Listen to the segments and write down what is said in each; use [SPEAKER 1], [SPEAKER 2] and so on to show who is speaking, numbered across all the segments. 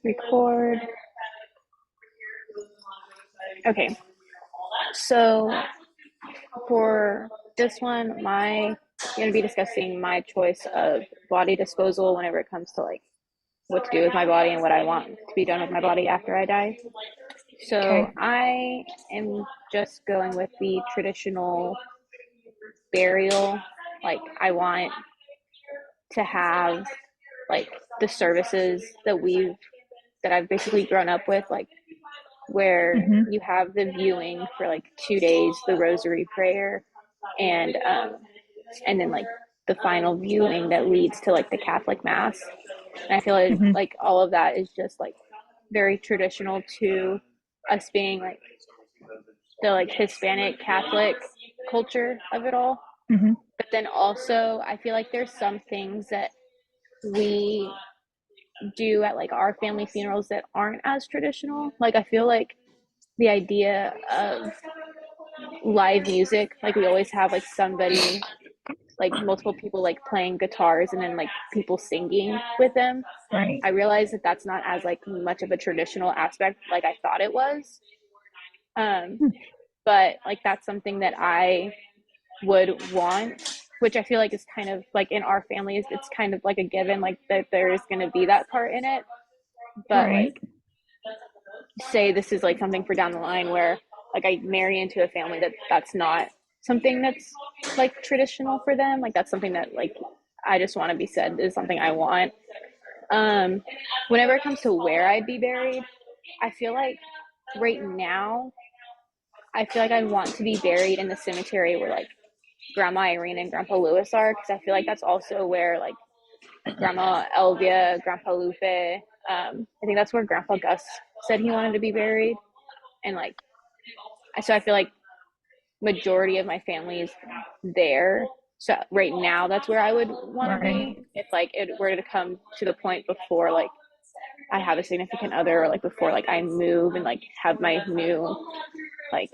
[SPEAKER 1] Record. Okay, so for this one, I'm gonna be discussing my choice of body disposal whenever it comes to like what to do with my body and what I want to be done with my body after I die. So
[SPEAKER 2] Okay.
[SPEAKER 1] I am just going with the traditional burial. Like I want to have like the services that I've basically grown up with, like where
[SPEAKER 2] Mm-hmm.
[SPEAKER 1] you have the viewing for like 2 days, the rosary prayer, and and then like the final viewing that leads to like the Catholic Mass. And I feel
[SPEAKER 2] Mm-hmm.
[SPEAKER 1] like all of that is just like very traditional to us being like the like Hispanic Catholic culture of it all.
[SPEAKER 2] Mm-hmm.
[SPEAKER 1] But then also I feel like there's some things that we do at like our family funerals that aren't as traditional. Like I feel like the idea of live music, like we always have like somebody, like multiple people like playing guitars and then like people singing with them.
[SPEAKER 2] Right.
[SPEAKER 1] I realize that that's not as like much of a traditional aspect like I thought it was. Um,
[SPEAKER 2] Hmm.
[SPEAKER 1] but like that's something that I would want, which I feel like is kind of like in our families, it's kind of like a given, like that there is going to be that part in it. But
[SPEAKER 2] Right.
[SPEAKER 1] like, say this is like something for down the line where like I marry into a family that's not something that's like traditional for them. Like that's something that like I just want to be said is something I want. Um, Whenever it comes to where I'd be buried, I feel like right now I feel like I want to be buried in the cemetery where like Grandma Irene and Grandpa Lewis are, because I feel like that's also where like Grandma Elvia, Grandpa Lupe, I think that's where Grandpa Gus said he wanted to be buried, and like so I feel like majority of my family is there. So right now, that's where I would want to
[SPEAKER 2] Right.
[SPEAKER 1] be if like it were to come to the point before like I have a significant other, or like before like I move and like have my new like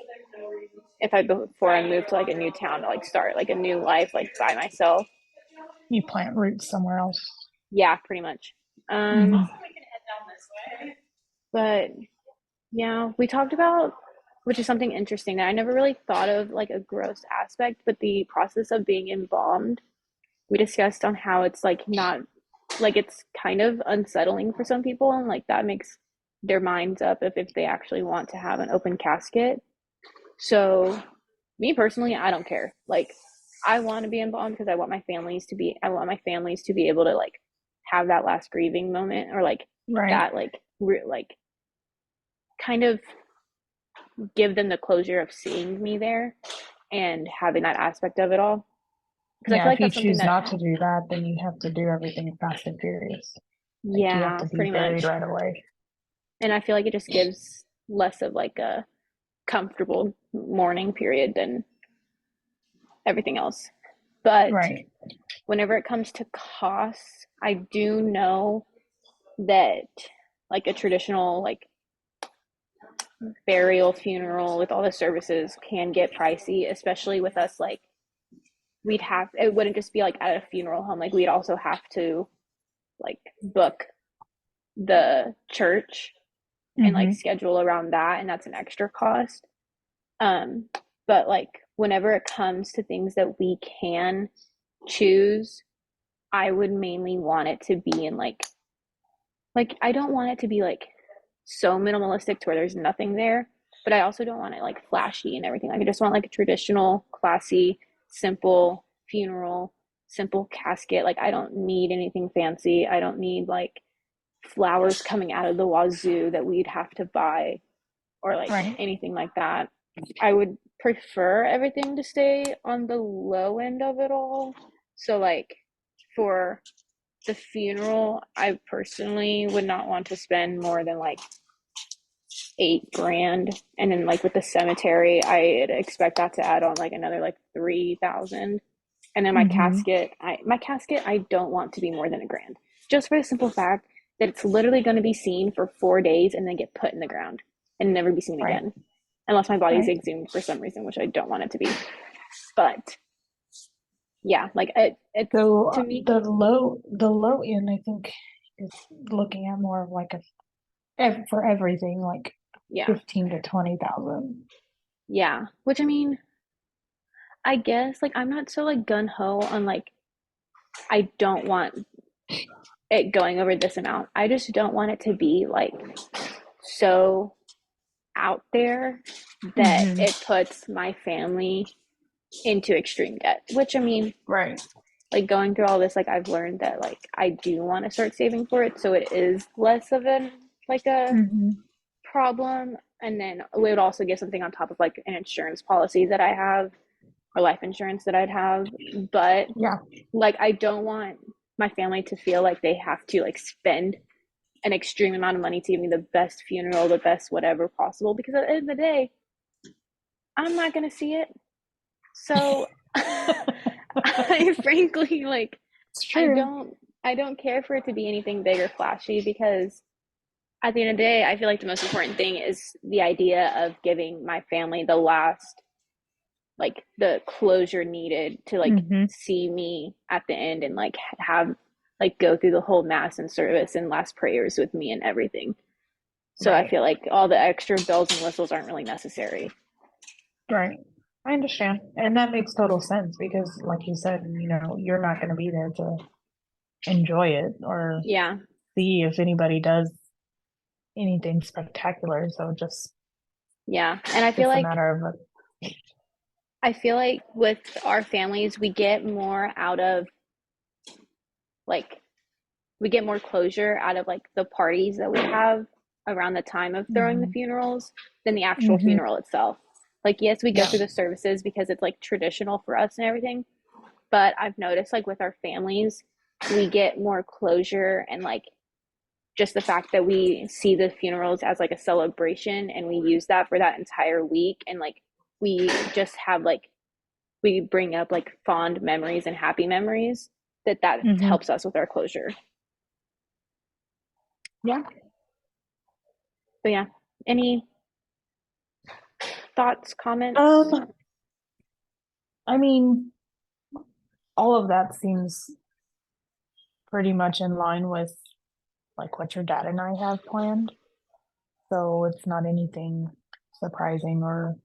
[SPEAKER 1] if I before I move to like a new town to like start like a new life like by myself.
[SPEAKER 2] You plant roots somewhere else.
[SPEAKER 1] Yeah, pretty much. Um,
[SPEAKER 2] Mm-hmm.
[SPEAKER 1] but yeah, we talked about, which is something interesting that I never really thought of like a gross aspect, but the process of being embalmed. We discussed on how it's like not like it's kind of unsettling for some people, and like that makes their minds up if they actually want to have an open casket. So me personally, I don't care. Like I want to be embalmed because I want my families to be able to like have that last grieving moment, or like
[SPEAKER 2] Right.
[SPEAKER 1] that like kind of give them the closure of seeing me there and having that aspect of it all, because I
[SPEAKER 2] Yeah.
[SPEAKER 1] feel
[SPEAKER 2] If
[SPEAKER 1] like
[SPEAKER 2] you
[SPEAKER 1] that's something
[SPEAKER 2] choose
[SPEAKER 1] that,
[SPEAKER 2] not to do that, then you have to do everything fast and furious. Like you have
[SPEAKER 1] yeah,
[SPEAKER 2] to be
[SPEAKER 1] pretty
[SPEAKER 2] buried
[SPEAKER 1] much.
[SPEAKER 2] right away.
[SPEAKER 1] And I feel like it just gives less of like a comfortable mourning period than everything else. But
[SPEAKER 2] Right.
[SPEAKER 1] whenever it comes to costs, I do know that like a traditional like burial funeral with all the services can get pricey, especially with us like it wouldn't just be like at a funeral home, like we'd also have to like book the church and like
[SPEAKER 2] Mm-hmm.
[SPEAKER 1] schedule around that, and that's an extra cost. Um, but like whenever it comes to things that we can choose, I would mainly want it to be in like I don't want it to be like so minimalistic to where there's nothing there, but I also don't want it like flashy and everything. Like I just want like a traditional, classy, simple funeral, simple casket. Like I don't need anything fancy. I don't need like flowers coming out of the wazoo that we'd have to buy, or like
[SPEAKER 2] Right.
[SPEAKER 1] anything like that. I would prefer everything to stay on the low end of it all. So like for the funeral, I personally would not want to spend more than like 8 grand. And then like with the cemetery, I'd expect that to add on like another like 3,000. And then
[SPEAKER 2] Mm-hmm.
[SPEAKER 1] my casket I don't want to be more than a grand. Just for the simple fact that it's literally going to be seen for 4 days and then get put in the ground and never be seen
[SPEAKER 2] Right.
[SPEAKER 1] again. Unless my body's
[SPEAKER 2] Right.
[SPEAKER 1] exhumed for some reason, which I don't want it to be. But yeah, like it's
[SPEAKER 2] So
[SPEAKER 1] to me,
[SPEAKER 2] the low end, I think, is looking at more of like a For everything, like
[SPEAKER 1] Yeah.
[SPEAKER 2] 15 to 20,000.
[SPEAKER 1] Yeah. Which I mean, I guess like I'm not so like gun ho on like I don't want it going over this amount. I just don't want it to be like so out there that
[SPEAKER 2] Hmm.
[SPEAKER 1] it puts my family into extreme debt. Which I mean,
[SPEAKER 2] Right.
[SPEAKER 1] like going through all this, like I've learned that like I do want to start saving for it, so it is less of an like a
[SPEAKER 2] Hmm.
[SPEAKER 1] problem. And then we would also get something on top of like an insurance policy that I have or life insurance that I'd have. But
[SPEAKER 2] Yeah.
[SPEAKER 1] like I don't want my family to feel like they have to like spend an extreme amount of money to give me the best funeral, the best whatever possible, because at the end of the day, I'm not gonna see it. So I frankly like
[SPEAKER 2] It's
[SPEAKER 1] I
[SPEAKER 2] true.
[SPEAKER 1] don't I don't care for it to be anything big or flashy because at the end of the day, I feel like the most important thing is the idea of giving my family the last like the closure needed to like
[SPEAKER 2] Hmm.
[SPEAKER 1] see me at the end and like have like go through the whole mass and service and last prayers with me and everything. So I
[SPEAKER 2] Right.
[SPEAKER 1] feel like all the extra bells and whistles aren't really necessary.
[SPEAKER 2] Right. I understand. And that makes total sense because, like you said, you're not going to be there to enjoy it or
[SPEAKER 1] Yeah.
[SPEAKER 2] see if anybody does anything spectacular. So
[SPEAKER 1] Yeah. And
[SPEAKER 2] just a matter of,
[SPEAKER 1] I feel like with our families we get more out of like we get more closure out of like the parties that we have around the time of throwing the
[SPEAKER 2] hmm.
[SPEAKER 1] funerals than the actual
[SPEAKER 2] Hmm.
[SPEAKER 1] funeral itself. Like, yes, we go
[SPEAKER 2] Yeah.
[SPEAKER 1] through the services because it's like traditional for us and everything, but I've noticed like with our families, we get more closure and like just the fact that we see the funerals as like a celebration and we use that for that entire week and like we just have like we bring up like fond memories and happy memories that
[SPEAKER 2] Hmm.
[SPEAKER 1] helps us with our closure.
[SPEAKER 2] Yeah.
[SPEAKER 1] But yeah, any thoughts, comments?
[SPEAKER 2] Um, I mean, all of that seems pretty much in line with like what your dad and I have planned. So it's not anything surprising or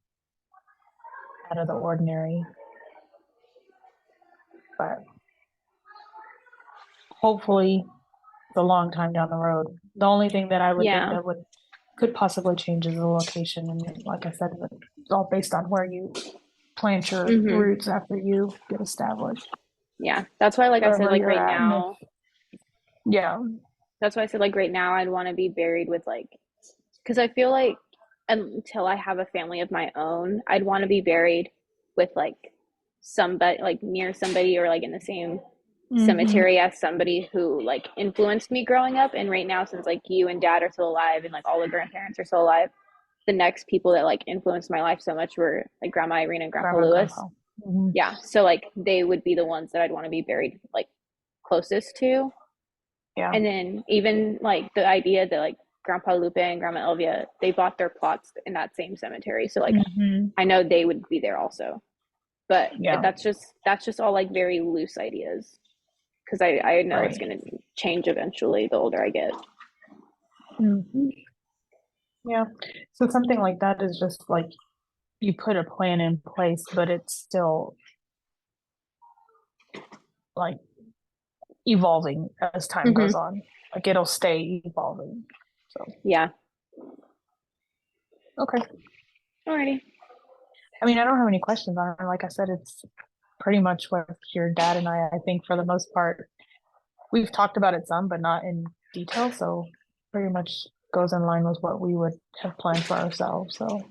[SPEAKER 2] out of the ordinary, but hopefully it's a long time down the road. The only thing that I would think
[SPEAKER 1] Yeah.
[SPEAKER 2] that would could possibly change is the location. And like I said, it's all based on where you plant your
[SPEAKER 1] Mm-hmm.
[SPEAKER 2] roots after you get established,
[SPEAKER 1] Yeah. That's why, like I said,
[SPEAKER 2] wherever
[SPEAKER 1] like
[SPEAKER 2] you're
[SPEAKER 1] right
[SPEAKER 2] at. And if,
[SPEAKER 1] now,
[SPEAKER 2] yeah.
[SPEAKER 1] that's why I said, like right now, I'd want to be buried with like, because I feel like until I have a family of my own, I'd want to be buried with like somebody, like near somebody or like in the same
[SPEAKER 2] Hmm.
[SPEAKER 1] cemetery as somebody who like influenced me growing up. And right now, since like you and dad are still alive and like all the grandparents are still alive, the next people that like influenced my life so much were like Grandma Irene and Grandpa
[SPEAKER 2] Grandma,
[SPEAKER 1] Lewis.
[SPEAKER 2] grandpa. Hmm.
[SPEAKER 1] Yeah, so like they would be the ones that I'd want to be buried like closest to.
[SPEAKER 2] Yeah.
[SPEAKER 1] And then even like the idea that like Grandpa Lupe and Grandma Elvia, they bought their plots in that same cemetery. So like
[SPEAKER 2] Hmm.
[SPEAKER 1] I know they would be there also. But
[SPEAKER 2] Yeah.
[SPEAKER 1] that's just all like very loose ideas because I know it's
[SPEAKER 2] Right.
[SPEAKER 1] gonna change eventually the older I get.
[SPEAKER 2] Hmm. Yeah. So something like that is just like you put a plan in place, but it's still like evolving as time
[SPEAKER 1] Mm-hmm.
[SPEAKER 2] goes on. Like it'll stay evolving. So,
[SPEAKER 1] Yeah.
[SPEAKER 2] okay.
[SPEAKER 1] Alrighty.
[SPEAKER 2] I mean, I don't have any questions on it. Like I said, it's pretty much what your dad and I think for the most part, we've talked about it some, but not in detail. So pretty much goes in line with what we would have planned for ourselves. So